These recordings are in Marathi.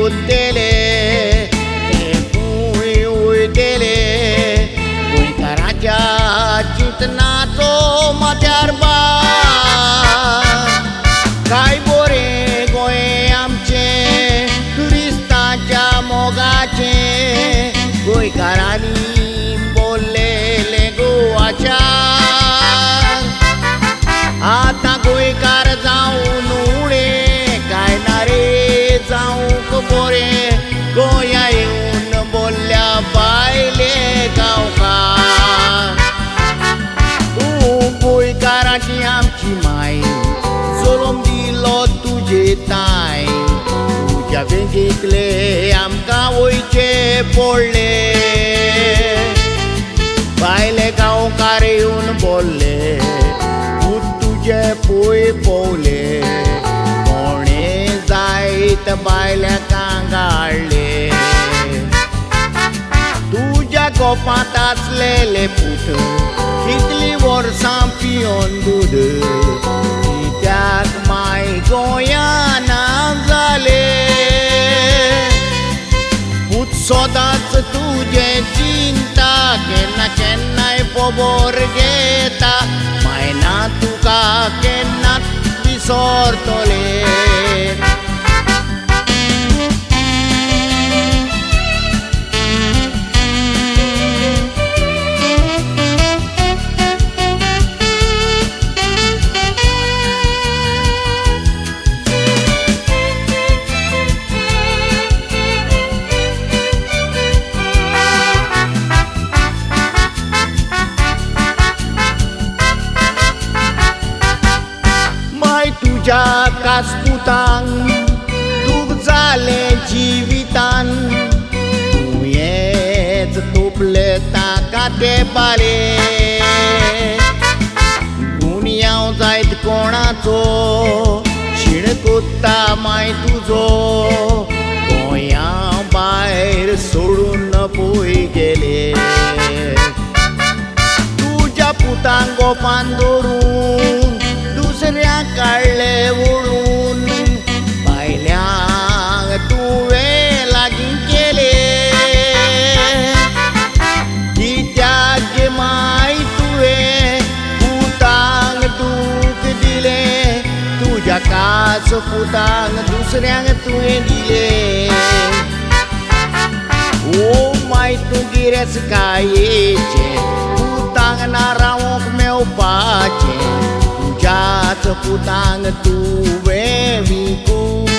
उद्देले ते फूय उडतेले गोंयकाराच्या चिंतनाचो माथ्यार काय बोरे गोंय आमचे ट्युरिस्टांच्या मोगाचे गोंयकारांनी बोललेले गोवाच्या आतां गोंयकार जावन उणे काय ना रे जावंक बोरे गोंया येवन बोलल्या बायले गांवकार तूं गोंयकाराची आमची माय सोडून दिलो तुजे ताय तुज्या वेंगेतले आमकां वयचे पडले बायले गांवकार येवन बोलले तुजे पोय पोवले कोणे जायत बायल्यांक हाडले तुज्या गोपांत आसलेले पूत कितलीं वर्सां पियोन दूद कित्याक माय गोंयान जाले पूत सदांच तुजे चिंता केन्ना केन्नाय खबर घेता मायना तुका केन्नाच विसरतले तुज्या कास्पुतांक दूख जाले जिवितान तुवेंच तोपले ताका ते बाले गुन्यांव जायत कोणाचो शिण कोत्ता माय तुजो गोंया भायर सोडून पळय गेले तुज्या पुतांक गोपान धरून दुसऱ्यांक काडले वळून बायल्यांक तुवें लागीं केले कित्याक गे माय तुवें पुतांक दूख दिलें तुज्या कास पुतांक दुसऱ्यांक तुवें दिले ओ माय तूं गिरेस्तकायेचें पुतांक ना रावंक मेवपाचें तुज्याच पुतांक तुवें विकून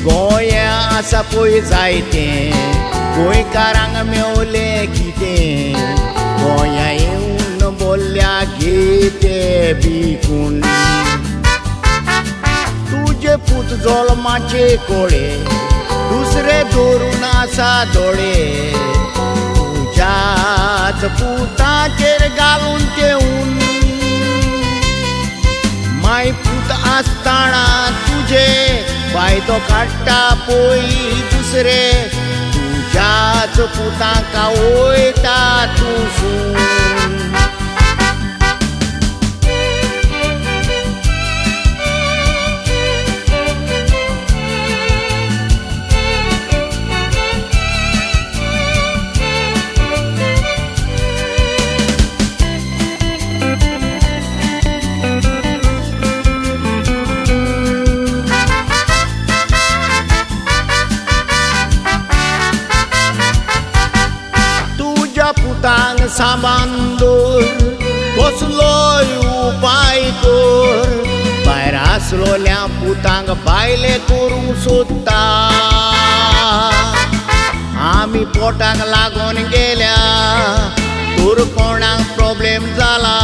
गोंया आसा पळय जायतें गोंयकारांक मेवलें कितें गोंया येवन बोलल्या घे ते विकून तुजे पूत जल्माचे कोळे दुसरे धरून आसा दोळे तुज्याच पुताचेर घालून तेवून माय पूत आसतना तुजे फायदो काडटा पळय दुसरे तुज्याच पुतांक वयता तूं सून पुतांक सांबाळून दवर कसलोय उपाय कर भायर आसलोल्या पुतांक बायले करूंक सोदता आमी पोटाक लागून गेल्या तर कोणाक प्रॉब्लेम जाला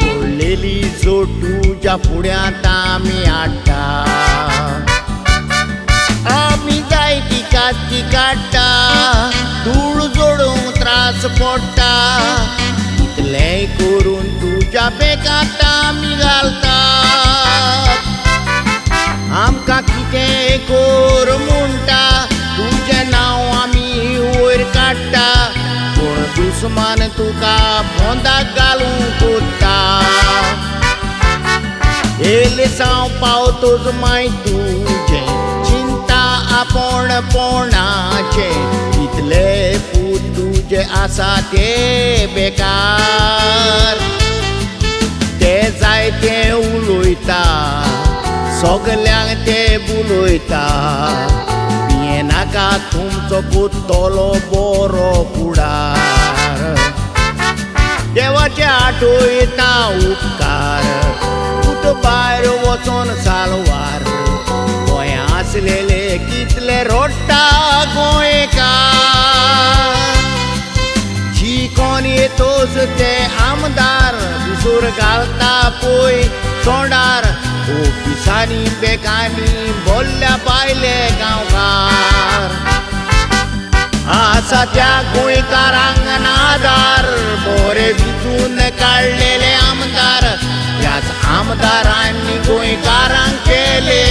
पडलेली जोड तुज्या फुड्यांत आमी हाडटा आमी जायती कातकी काडटा धूळ जोडूंक त्रास पडटा इतलेंय करून तुज्या बेगांत आमी घालता आमकां कितें कर म्हणटा तुजें नांव आमी वयर काडटा पूण दुस्मान तुका बोंदाक घालूंक सोदता येले साव पावतोच माय तुजें आपोणपणाचे इतले पूत तुजे आसा ते बेकार ते जायते उलोयता सगल्यांक ते बुलोयता नाका तुमचो कुत्तोलो बरो फुडार देवाचे आठवयता उपकार कुट भायर वचोन सालवार गोंया आसलेले कितले रोडटा गोंयकार शिकोन येतोच ते आमदार दुसोर घालता पळय तोंडार ऑफिसांनी बेकांनी बोल्ल्या बायले गांवकार आसा त्या गोंयकारांक नादार बरे विचून काडलेले आमदार ह्याच आमदारांनी गोंयकारांक केले